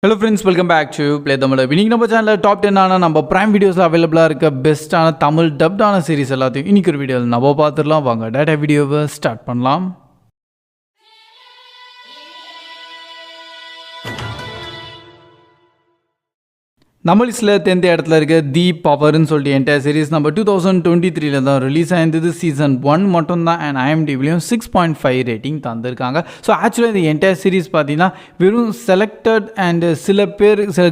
Hello friends, welcome back to Play Tamil. இன்னைக்கு நம்ம சேனல்ல டாப் 10 ஆன நம்ம பிரைம் வீடியோஸ்ல அவைலபிளா இருக்க பெஸ்டான தமிழ் டப்டான சீரிஸ் எல்லாத்தையும் இன்னைக்கு ஒரு வீடியோவில் நம்ம பார்த்துடலாம். வாங்க டேட்டா வீடியோவை ஸ்டார்ட் பண்ணலாம். நம்ம லிஸ்ட்டில் 10th இடத்துல இருக்க தி பவர்னு சொல்லிட்டு என்டையர் சீரிஸ் நம்ம 2023 தான் ரிலீஸ் ஆயிருந்தது. சீசன் 1 மட்டும்தான் அண்ட் IMDbலையும் 6.5 ரேட்டிங் தந்திருக்காங்க. ஸோ ஆக்சுவலாக இந்த என்டையர் சீரிஸ் பார்த்தீங்கன்னா வெறும் செலக்டட் அண்டு சில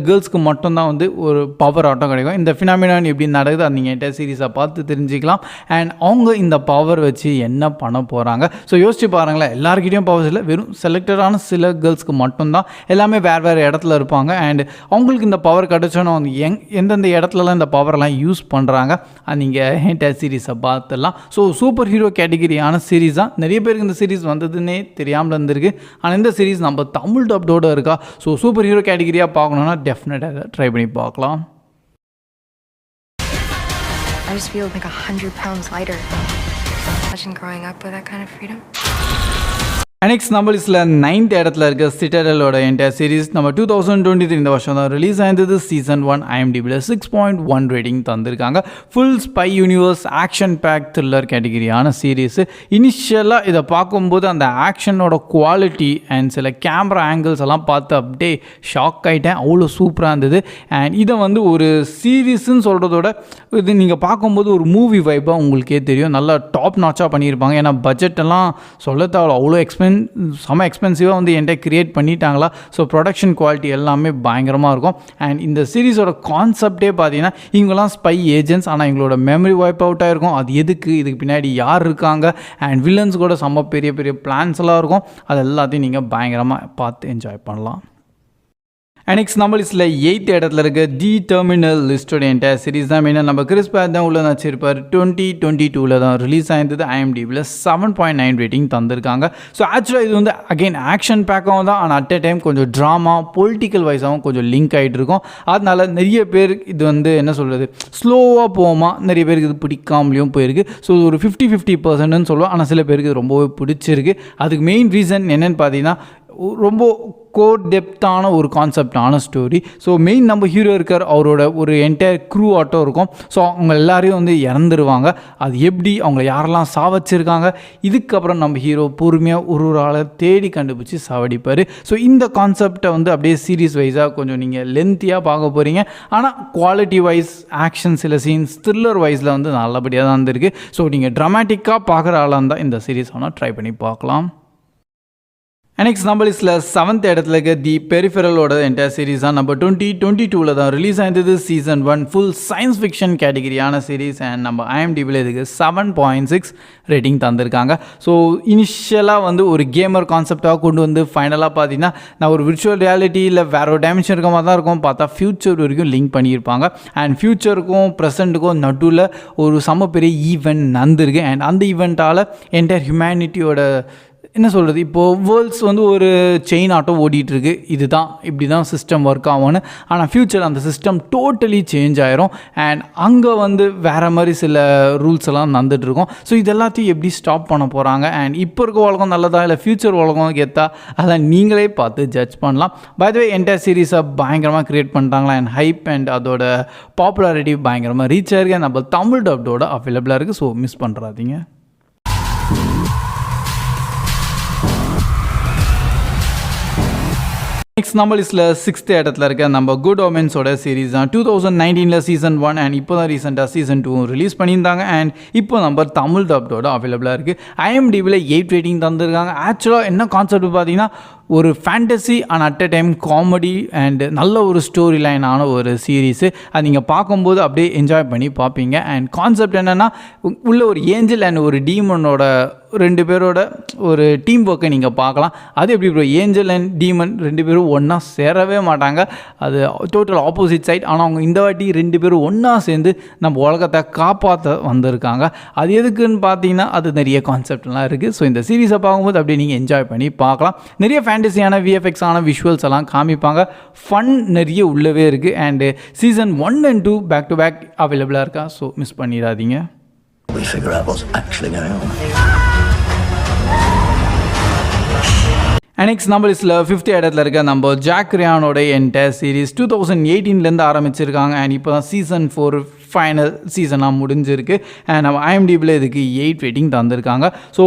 கேர்ள்ஸ்க்கு மட்டும்தான் வந்து ஒரு பவர் ஆட்டம் கிடைக்கும். இந்த ஃபினாமினான் எப்படி நடக்குது அது நீங்கள் என்டையர் சீரிஸை பார்த்து தெரிஞ்சுக்கலாம். அண்ட் அவங்க இந்த பவர் வச்சு என்ன பண்ண போகிறாங்க. ஸோ யோசிச்சு பாருங்களேன், எல்லாருக்கிட்டையும் பவர்ஸ் இல்லை, வெறும் செலக்டடான சில கேர்ள்ஸ்க்கு மட்டும்தான். எல்லாமே வேறு இடத்துல இருப்பாங்க அண்ட் அவங்களுக்கு இந்த பவர் கிடச்ச எந்தெந்த இடத்துலலாம் இந்த பவரெல்லாம் யூஸ் பண்ணுறாங்க நீங்கள் என்டையர் சீரீஸை பார்த்துடலாம். ஸோ சூப்பர் ஹீரோ கேட்டகிரியான சீரீஸ் தான். நிறைய பேருக்கு இந்த சீரீஸ் வந்ததுன்னே தெரியாமல் இருந்திருக்கு. ஆனால் இந்த சீரீஸ் நம்ம தமிழ் டப்டோடு இருக்கா. ஸோ சூப்பர் ஹீரோ கேட்டகிரியாக பார்க்கணுன்னா டெஃபினட்டாக ட்ரை பண்ணி பார்க்கலாம். I just feel like 100 pounds lighter. Imagine growing up with that kind of freedom. Next நம்ம லிஸ்ட்டில் 9th இடத்துல இருக்க சிட்டடலோட என்டையர் சீரிஸ் நம்ம 2023 இந்த வருஷம் தான் ரிலீஸ் ஆயிருந்தது. சீசன் 1 IMDbல 6.1 ரேட்டிங் தந்திருக்காங்க. Full spy universe action pack thriller கேட்டகிரியான சீரீஸ். இனிஷியலாக இதை பார்க்கும்போது அந்த ஆக்ஷனோட குவாலிட்டி அண்ட் சில கேமரா ஆங்கிள்ஸ் எல்லாம் பார்த்து அப்படியே ஷாக் ஆகிட்டேன். அவ்வளோ சூப்பராக இருந்தது. அண்ட் இதை வந்து ஒரு சீரீஸ்ன்னு சொல்கிறதோட இது நீங்கள் பார்க்கும்போது ஒரு மூவி வைப்பாக உங்களுக்கே தெரியும். நல்லா டாப் நாச்சாக பண்ணியிருப்பாங்க. ஏன்னா பட்ஜெட்டெல்லாம் சொல்ல தேவை, அவ்வளோ செம எக்ஸ்பென்சிவாக வந்து என்கிட்ட க்ரியேட் பண்ணிட்டாங்களா. ஸோ ப்ரொடக்ஷன் குவாலிட்டி எல்லாமே பயங்கரமாக இருக்கும். அண்ட் இந்த சீரீஸோட கான்செப்டே பார்த்தீங்கன்னா இவங்கெல்லாம் ஸ்பை ஏஜென்ட்ஸ், ஆனால் எங்களோட மெமரி வைப் அவுட் ஆகிருக்கும். அது எதுக்கு, இதுக்கு பின்னாடி யார் இருக்காங்க அண்ட் வில்லன்ஸ் கூட செம்ம பெரிய பெரிய பிளான்ஸ் எல்லாம் இருக்கும். அது எல்லாத்தையும் நீங்கள் பயங்கரமாக பார்த்து என்ஜாய் பண்ணலாம். நெக்ஸ்ட் நம்ம லிஸ்ட்டில் 8th இடத்துல இருக்க தி டெர்மினல் லிஸ்டோட என்டையர் சீரிஸ் தான். மெயினாக நம்ம கிறிஸ் பேட் தான் உள்ள வச்சிருப்பார். 2022 தான் ரிலீஸ் ஆயிருந்தது. IMDbல 7.9 ரேட்டிங் தந்திருக்காங்க. ஸோ ஆக்சுவலாக இது வந்து அகெயின் ஆக்ஷன் பேக்காகவும் தான், ஆனால் அட் டைம் கொஞ்சம் ட்ராமா பொலிட்டிக்கல் வைஸாகவும் கொஞ்சம் லிங்க் ஆகிட்டு இருக்கும். அதனால நிறைய பேர் இது வந்து என்ன சொல்கிறது ஸ்லோவாக போகுமா, நிறைய பேருக்கு இது பிடிக்காமலேயும் போயிருக்கு. ஸோ ஒரு 50-50% சொல்லுவோம். ஆனால் சில பேருக்கு இது ரொம்பவே பிடிச்சிருக்கு. அதுக்கு மெயின் ரீசன் என்னென்னு பார்த்தீங்கன்னா ரொம்ப கோர் டெப்த்தான ஒரு கான்செப்டான ஸ்டோரி. ஸோ மெயின் நம்ம ஹீரோ இருக்கார், அவரோட ஒரு என்டையர் க்ரூ ஆட்டம் இருக்கும். ஸோ அவங்க எல்லாரையும் வந்து இறந்துருவாங்க. அது எப்படி, அவங்க யாரெல்லாம் சாவச்சிருக்காங்க, இதுக்கப்புறம் நம்ம ஹீரோ பொறுமையாக ஒரு ஆளை தேடி கண்டுபிடிச்சி சாவடிப்பார். ஸோ இந்த கான்செப்டை வந்து அப்படியே சீரீஸ் வைஸாக கொஞ்சம் நீங்கள் லென்த்தியாக பார்க்க போகிறீங்க. ஆனால் குவாலிட்டி வைஸ் ஆக்ஷன் சில சீன்ஸ் த்ரில்லர் வைஸில் வந்து நல்லபடியாக தான் இருந்திருக்கு. ஸோ நீங்கள் ட்ராமேட்டிக்காக பார்க்குற ஆளாக இருந்தால் இந்த சீரீஸ் ஆனால் ட்ரை பண்ணி பார்க்கலாம். நெக்ஸ்ட் நம்ம லிஸ்ட்டில் 7th இடத்துல இருக்க தி பெரிஃபெரலோட என்டையர் சீரீஸ் தான் நம்ம 2022 தான் ரிலீஸ் ஆயிருந்தது. சீசன் 1 ஃபுல் சயின்ஸ் ஃபிக்ஷன் கேட்டகிரியான சீரீஸ் அண்ட் நம்ம IMDbல இதுக்கு 7.6 ரேட்டிங் தந்திருக்காங்க. ஸோ இனிஷியலாக வந்து ஒரு கேமர் கான்செப்டாக கொண்டு வந்து ஃபைனலாக பார்த்தீங்கன்னா நான் ஒரு விர்ச்சுவல் ரியாலிட்டி இல்லை வேற ஒரு டைமென்ஷன் இருக்க மாதிரி தான் இருக்கும். பார்த்தா ஃப்யூச்சர் வரைக்கும் லிங்க் பண்ணியிருப்பாங்க. அண்ட் ஃப்யூச்சருக்கும் ப்ரெசண்ட்டுக்கும் நடுவில் ஒரு செம்ம பெரிய ஈவெண்ட் நடந்திருக்கு. அண்ட் அந்த ஈவெண்ட்டால் என்டையர் ஹியூமனிட்டியோட என்ன சொல்கிறது, இப்போது வேர்ல்ட்ஸ் வந்து ஒரு செயின் ஆட்டோ ஓடிட்டுருக்கு. இதுதான் இப்படி தான் சிஸ்டம் ஒர்க் ஆகும்னு. ஆனால் ஃப்யூச்சர் அந்த சிஸ்டம் டோட்டலி சேஞ்ச் ஆயிரும். அண்ட் அங்கே வந்து வேறு மாதிரி சில ரூல்ஸ் எல்லாம் நடந்துகிட்ருக்கும். ஸோ இது எல்லாத்தையும் எப்படி ஸ்டாப் பண்ண போகிறாங்க அண்ட் இப்போ இருக்க உலகம் நல்லதா இல்லை ஃப்யூச்சர் உலகம் கெத்தா, அதெல்லாம் நீங்களே பார்த்து ஜட்ஜ் பண்ணலாம். பை த வே என்டையர் சீரீஸை பயங்கரமாக க்ரியேட் பண்ணிட்டாங்களா அண்ட் ஹைப் அண்ட் அதோட பாப்புலாரிட்டி பயங்கரமாக ரீச் ஆயிருக்கு. நம்ம தமிழ் டப்டோட அவைலபிளாக இருக்குது. So miss பண்ணுறாதீங்க. நெக்ஸ்ட் நம்ம லிஸ்ட்டில் 6th இடத்துல இருக்க நம்ம குட் ஓமென்ஸோட சீரீஸ் தான். 2019 சீசன் 1 அண்ட் இப்போ தான் ரீசெண்டாக சீசன் 2 ரிலீஸ் பண்ணியிருந்தாங்க. அண்ட் இப்போ நம்ம தமிழ் டப்டோட அவைலபிளாக இருக்குது. IMDbல 8 ரேட்டிங் தந்திருக்காங்க. ஆக்சுவலாக என்ன கான்செப்ட் பார்த்தீங்கன்னா ஒரு fantasy and at time comedy and நல்ல ஒரு ஸ்டோரி லைனான ஒரு சீரீஸு. அது நீங்கள் பார்க்கும்போது அப்படியே என்ஜாய் பண்ணி பார்ப்பீங்க. அண்ட் கான்செப்ட் என்னென்னா உள்ள ஒரு ஏஞ்சல் அண்ட் ஒரு டீமனோட 2 பேரோட ஒரு டீம் ஒர்க்கை நீங்கள் பார்க்கலாம். அது எப்படி ப்ரோ, ஏஞ்சல் அண்ட் டீமன் 2 பேரும் ஒன்றா சேரவே மாட்டாங்க. அது டோட்டல் ஆப்போசிட் சைட். ஆனால் அவங்க இந்த வாட்டி 2 பேரும் ஒன்றா சேர்ந்து நம்ம உலகத்தை காப்பாற்ற வந்திருக்காங்க. அது எதுக்குன்னு பார்த்தீங்கன்னா அது நிறைய கான்செப்ட்லாம் இருக்குது. ஸோ இந்த சீரீஸை பார்க்கும்போது அப்படியே நீங்கள் என்ஜாய் பண்ணி பார்க்கலாம். நிறைய ஃபேண்டசியான VFX விஷுவல்ஸ் எல்லாம் காமிப்பாங்க. ஃபன் நிறைய உள்ளவே இருக்குது. And season 1 and 2 back to back அவைலபிளாக இருக்கா. ஸோ மிஸ் பண்ணிடாதீங்க. We figure out what's actually going on. Next நம்ம லிஸ்ட்டில் 5th இடத்துல இருக்க நம்ம ஜாக் ரியானோட என்டையர் சீரிஸ் 2018 ஆரம்பிச்சிருக்காங்க அண்ட் இப்போ தான் சீசன் 4 ஃபைனல் சீசனாக முடிஞ்சிருக்கு அண்ட் நம்ம ஐஎம்டிபியில் இதுக்கு 8 ரேட்டிங் தந்திருக்காங்க. ஸோ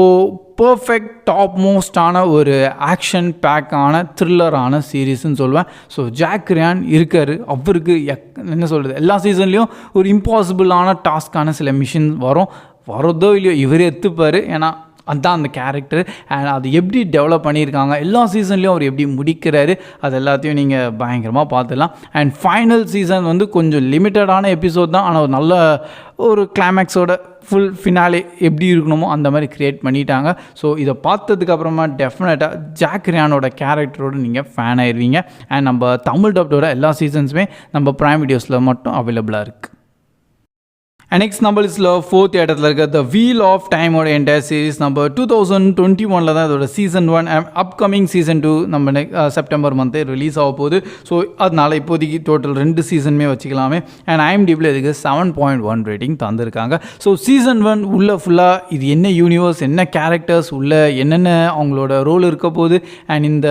பர்ஃபெக்ட் டாப் மோஸ்டான ஒரு ஆக்ஷன் பேக்கான த்ரில்லரான சீரீஸ்ன்னு சொல்லுவேன். ஸோ ஜாக் ரியான் இருக்கார், அவருக்கு என்ன சொல்கிறது, எல்லா சீசன்லேயும் ஒரு இம்பாசிபிளான டாஸ்க்கான சில மிஷின் வரதோ இல்லையோ இவரே எடுத்துப்பார். ஏன்னா அதுதான் அந்த கேரக்டர் அண்ட் அது எப்படி டெவலப் பண்ணியிருக்காங்க, எல்லா சீசன்லேயும் அவர் எப்படி முடிக்கிறாரு, அது எல்லாத்தையும் நீங்கள் பயங்கரமாக பார்த்துடலாம். அண்ட் ஃபைனல் சீசன் வந்து கொஞ்சம் லிமிட்டடான எபிசோட் தான், ஆனால் நல்ல ஒரு கிளைமேக்ஸோட ஃபுல் ஃபினாலே எப்படி இருக்கணுமோ அந்த மாதிரி க்ரியேட் பண்ணிட்டாங்க. ஸோ இதை பார்த்ததுக்கப்புறமா டெஃபினட்டாக ஜாக் ரியானோட கேரக்டரோடு நீங்கள் ஃபேன் ஆயிடுவீங்க. அண்ட் நம்ம தமிழ் டப்டோட எல்லா சீசன்ஸுமே நம்ம ப்ரைம் வீடியோஸில் மட்டும் அவைலபிளாக இருக்குது. நெக்ஸ்ட் நம்ம லிஸ்ட்டில் 4th இடத்துல இருக்க த வீல் ஆஃப் டைமோட என்டையர் சீரிஸ் நம்ம 2021 தான் இதோட சீசன் 1 அப்கமிங் சீசன் 2 நம்ம செப்டம்பர் மந்த்தே ரிலீஸ் ஆக போகுது. ஸோ அதனால் இப்போதைக்கு டோட்டல் 2 சீசனுமே வச்சுக்கலாமே. அண்ட் ஐஎம்டிபியில் இதுக்கு 7.1 ரேட்டிங் தந்திருக்காங்க. ஸோ சீசன் 1 உள்ள ஃபுல்லாக இது என்ன யூனிவர்ஸ், என்ன கேரக்டர்ஸ் உள்ள என்னென்ன அவங்களோட ரோல் இருக்க போகுது அண்ட் இந்த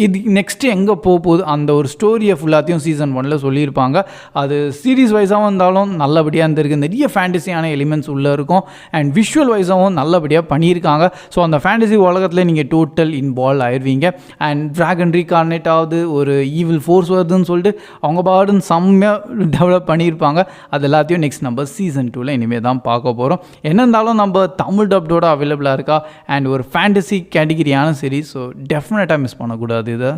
இது நெக்ஸ்ட்டு எங்கே போகுது அந்த ஒரு ஸ்டோரியை ஃபுல்லாத்தையும் சீசன் 1 சொல்லியிருப்பாங்க. அது சீரீஸ் வைஸாகவும் இருந்தாலும் நல்லபடியாக இருந்திருக்கு, நிறைய ஃபேண்டசியான எலிமெண்ட்ஸ் உள்ளே இருக்கும் அண்ட் விஷுவல் வைஸாகவும் நல்லபடியாக பண்ணியிருக்காங்க. ஸோ அந்த ஃபேண்டசி உலகத்தில் நீங்கள் டோட்டல் இன்வால்வ் ஆயிடுவீங்க. அண்ட் ட்ராகன் ரீகார்னேட் ஆகுது, ஒரு ஈவில் ஃபோர்ஸ் வருதுன்னு சொல்லிட்டு அவங்க பாடுன்னு செம்மையாக டெவலப் பண்ணியிருப்பாங்க. அது எல்லாத்தையும் நெக்ஸ்ட் நம்ம சீசன் 2 இனிமேல் தான் பார்க்க போகிறோம். என்ன இருந்தாலும் நம்ம தமிழ் டப்டோட அவைலபிளாக இருக்கா அண்ட் ஒரு ஃபேண்டசி கேட்டகிரியான சீரீஸ். ஸோ டெஃபினட்டாக மிஸ் பண்ணக்கூடாது இதை.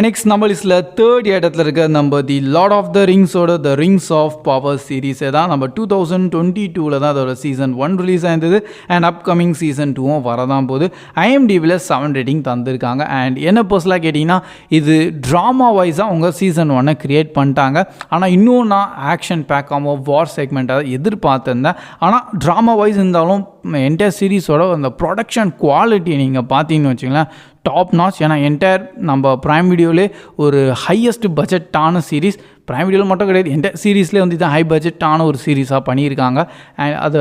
நெக்ஸ்ட் நம்ம லிஸ்ட்டில் 3rd இடத்துல இருக்க நம்ம தி லார்ட் ஆஃப் த ரிங்ஸோட த ரிங்ஸ் ஆஃப் பவர் சீரீஸே தான் நம்ம 2022 தான் அதோட சீசன் 1 ரிலீஸ் ஆயிருந்தது அண்ட் அப்கமிங் சீசன் 2 வரதான் போகுது. ஐஎம்டிபியில் 7 ரேட்டிங் தந்திருக்காங்க. அண்ட் என்ன பர்சனலாக கேட்டிங்கன்னா இது ட்ராமா வைஸாக அவங்க சீசன் 1 க்ரியேட் பண்ணிட்டாங்க. ஆனால் இன்னும் நான் ஆக்ஷன் பேக்காமோ வார் செக்மெண்ட்டாக எதிர்பார்த்துருந்தேன். ஆனால் ட்ராமா வைஸ் இருந்தாலும் என்டையர் சீரீஸோட அந்த ப்ரொடக்ஷன் குவாலிட்டி நீங்கள் பார்த்தீங்கன்னு வச்சுங்களேன் டாப் நாச். ஏன்னா என்டையர் நம்ம ப்ரைம் வீடியோவிலே ஒரு ஹையஸ்ட் பட்ஜெட்டான சீரீஸ், ப்ரைம் வீடியோவில் மட்டும் கிடையாது என்டையர் சீரீஸ்லேயே வந்து இதான் ஹை பட்ஜெட்டான ஒரு சீரீஸாக பண்ணியிருக்காங்க. அண்ட்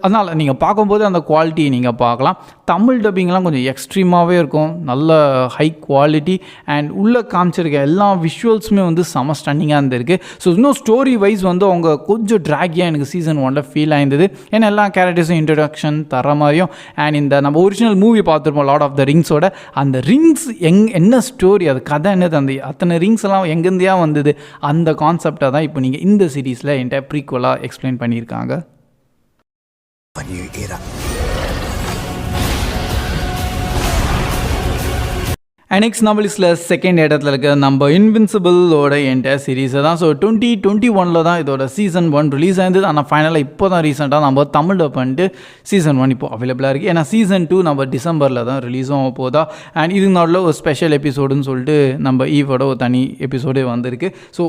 அதனால் நீங்கள் பார்க்கும்போது அந்த குவாலிட்டியை நீங்கள் பார்க்கலாம். தமிழ் டப்பிங்லாம் கொஞ்சம் எக்ஸ்ட்ரீமாகவே இருக்கும், நல்ல ஹை குவாலிட்டி அண்ட் உள்ளே காமிச்சிருக்க எல்லா விஷுவல்ஸுமே வந்து செம ஸ்டன்னிங்காக இருந்திருக்கு. ஸோ இன்னும் ஸ்டோரி வைஸ் வந்து அவங்க கொஞ்சம் ட்ராகியாக எனக்கு சீசன் 1 ஃபீல் ஆயிருந்தது. ஏன்னா எல்லா கேரக்டர்ஸும் இன்ட்ரடக்ஷன் தர மாதிரியும் அண்ட் இந்த நம்ம ஒரிஜினல் மூவி பார்த்துருப்போம் லார்ட் ஆஃப் த ரிங்ஸோட அந்த ரிங்ஸ் என்ன ஸ்டோரி, அது கதை என்னது, அந்த அத்தனை ரிங்ஸ் எல்லாம் எங்கேருந்தையா வந்தது, அந்த கான்செப்டாக தான் இப்போ நீங்கள் இந்த சீரீஸில் என்கிட்ட ப்ரீக்வலாக எக்ஸ்பிளைன் பண்ணியிருக்காங்க. நெக்ஸ்ட் நம்ம லிஸ்ட்டில் 2nd இடத்துல இருக்க நம்ம இன்வின்சிபிளோட என்டையர் சீரீஸை தான். ஸோ 2021 தான் இதோட சீசன் 1 ரிலீஸ் ஆயிருந்தது. ஆனால் ஃபைனலாக இப்போ தான் ரீசெண்டாக நம்ம தமிழ் டப் பண்ணிட்டு சீசன் 1 இப்போ அவைலபிளாக இருக்குது. ஏன்னா சீசன் 2 நம்ம டிசம்பரில் தான் ரிலீஸும் ஆக போதா. அண்ட் இது நடுவில் ஒரு ஸ்பெஷல் எபிசோடுன்னு சொல்லிட்டு நம்ம ஈவோட ஒரு தனி எபிசோடே வந்திருக்கு. ஸோ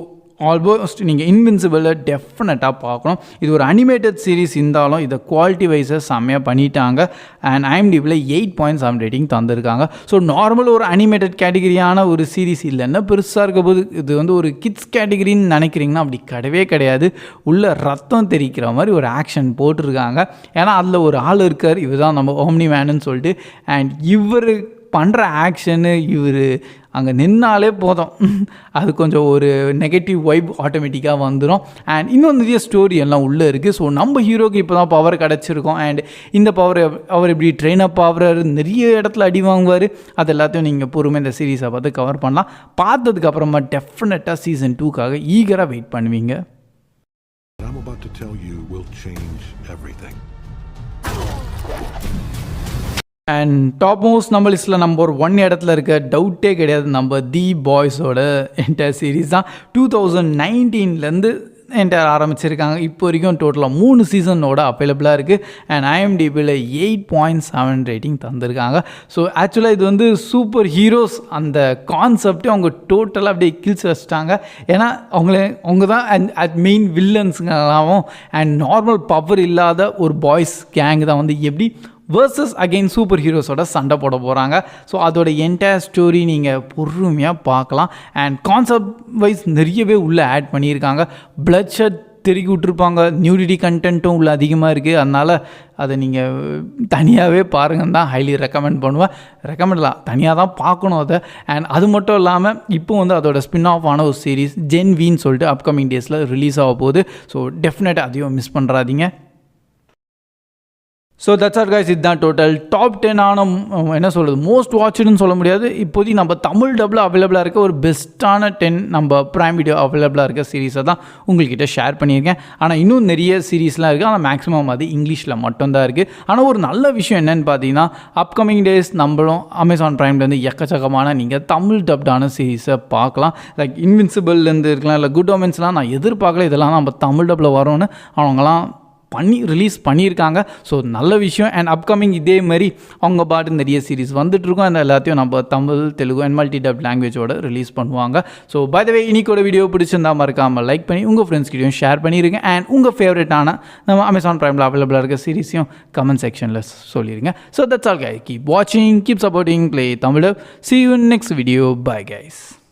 ஆல்மோஸ்ட் நீங்கள் இன்வின்சிபிளில் டெஃபினட்டாக பார்க்கணும். இது ஒரு அனிமேட்டட் சீரீஸ் இருந்தாலும் இதை குவாலிட்டி வைஸை செம்மையாக பண்ணிட்டாங்க. அண்ட் ஐஎம்டிபியில் 8.7 ரேட்டிங் தந்திருக்காங்க. ஸோ நார்மல் ஒரு அனிமேட்டட் கேட்டகிரியான ஒரு சீரீஸ் இல்லைன்னா பெருசாக இருக்க போது இது வந்து ஒரு கிட்ஸ் கேட்டகிரின்னு நினைக்கிறீங்கன்னா அப்படி கிடையவே கிடையாது. உள்ள ரத்தம் தெரிக்கிற மாதிரி ஒரு ஆக்ஷன் போட்டிருக்காங்க. ஏன்னா அதில் ஒரு ஆள் இருக்கார், இவர் தான் நம்ம ஓம்னி மேனுன்னு சொல்லிட்டு. அண்ட் இவர் பண்ணுற ஆக்ஷனு இவர் அங்கே நின்னாலே போதும், அது கொஞ்சம் ஒரு நெகட்டிவ் வைப் ஆட்டோமேட்டிக்காக வந்துடும். அண்ட் இன்னும் நிறைய ஸ்டோரி எல்லாம் உள்ளே இருக்குது. ஸோ நம்ம ஹீரோக்கு இப்போ தான் பவர் கிடச்சிருக்கோம் அண்ட் இந்த பவர் அவர் எப்படி ட்ரெயின் அப் ஆகுறாரு, நிறைய இடத்துல அடி வாங்குவார். அது எல்லாத்தையும் நீங்கள் பொறுமை இந்த சீரீஸை பார்த்து கவர் பண்ணலாம். பார்த்ததுக்கப்புறமா டெஃபினட்டாக சீசன் 2க்காக ஈகராக வெயிட் பண்ணுவீங்க. I'm about to tell you will change everything. And top most நம்ம லிஸ்ட்டில் நம்பர் 1 இடத்துல இருக்க டவுட்டே கிடையாது, நம்ம தி பாய்ஸோட என்டையர் சீரீஸ் தான். 2019 என்டையர் ஆரம்பிச்சிருக்காங்க. இப்போ வரைக்கும் டோட்டலாக 3 சீசனோட அவைலபிளாக இருக்குது. அண்ட் ஐஎம்டிபியில் 8.7 ரேட்டிங் தந்திருக்காங்க. ஸோ ஆக்சுவலாக இது வந்து சூப்பர் ஹீரோஸ் அந்த கான்செப்டே அவங்க டோட்டலாக அப்படியே கில்ஸ் வச்சிட்டாங்க. ஏன்னா அவங்க தான் அட் மெயின் வில்லன்ஸுங்களாகவும் அண்ட் நார்மல் பவர் இல்லாத ஒரு பாய்ஸ் கேங் தான் வந்து எப்படி வேர்சஸ் அகெயின் சூப்பர் ஹீரோஸோட சண்டை போட போகிறாங்க. ஸோ அதோட என்டையர் ஸ்டோரி நீங்கள் பொறுமையாக பார்க்கலாம். அண்ட் கான்செப்ட் வைஸ் நிறையவே உள்ளே ஆட் பண்ணியிருக்காங்க. பிளட் ஷெட் திருக்கி விட்ருப்பாங்க. நியூடிட்டி கண்டென்ட்டும் உள்ள அதிகமாக இருக்குது. அதனால் அதை நீங்கள் தனியாகவே பாருங்கன்னு தான் ஹைலி ரெக்கமெண்ட் பண்ணுவேன். ரெக்கமெண்ட்லாம் தனியாக தான் பார்க்கணும் அதை. அண்ட் அது மட்டும் இல்லாமல் இப்போ வந்து அதோட ஸ்பின் ஆஃப் ஆன ஒரு சீரிஸ் ஜென் வீன்னு சொல்லிட்டு அப்கமிங் டேஸில் ரிலீஸ் ஆக போகுது. ஸோ டெஃபினட்டாக அதையும் மிஸ் பண்ணுறாதீங்க. So that's are guys. இதுதான் டோட்டல் டாப் 10 ஆன என்ன சொல்கிறது மோஸ்ட் வாட்ச்டுன்னு சொல்ல முடியாது, இப்போதைக்கு நம்ம தமிழ் டப்பில் அவைலபிளாக இருக்க ஒரு பெஸ்ட்டான 10 நம்ம ப்ரைம் வீடியோ அவைலபிளாக இருக்க சீரீஸை தான் உங்கள்கிட்ட ஷேர் பண்ணியிருக்கேன். ஆனால் இன்னும் நிறைய சீரீஸ்லாம் இருக்குது. ஆனால் மேக்ஸிமம் அது இங்கிலீஷில் மட்டும்தான் இருக்குது. ஆனால் ஒரு நல்ல விஷயம் என்னென்னு பார்த்தீங்கன்னா அப்கமிங் டேஸ் நம்மளும் அமேசான் ப்ரைம்லேருந்து எக்கச்சக்கமான நீங்கள் தமிழ் டப்டான சீரீஸை பார்க்கலாம். லைக் இன்வின்சிபிள்லேருந்து இருக்கலாம், இல்லை குட் ஒமென்ஸ்லாம் நான் எதிர்பார்க்கல இதெல்லாம் நம்ம தமிழ் டப்பில் வரோன்னு அவங்களாம் ரிலீஸ் பண்ணியிருக்காங்க. ஸோ நல்ல விஷயம். அண்ட் அப்கமிங் இதே மாதிரி அவங்க பாட்டு நிறைய சீரிஸ் வந்துட்டுருக்கோம். அந்த எல்லாத்தையும் நம்ம Tamil, Telugu and multi dub லாங்குவேஜோட ரிலீஸ் பண்ணுவாங்க. ஸோ பை த வே இன்னைக்கோட வீடியோ பிடிச்சிருந்தா மறக்காமல் லைக் பண்ணி உங்கள் ஃப்ரெண்ட்ஸ்கிட்டையும் ஷேர் பண்ணிடுங்க. அண்ட் உங்கள் ஃபேவரட்டான நம்ம அமேசான் ப்ரைமில் அவைலபிளாக இருக்க சீரிஸையும் கமெண்ட் செக்ஷனில் சொல்லிடுங்க. So that's all guys. Keep watching, keep supporting Play Tamil Dub. See you in next video. Bye guys.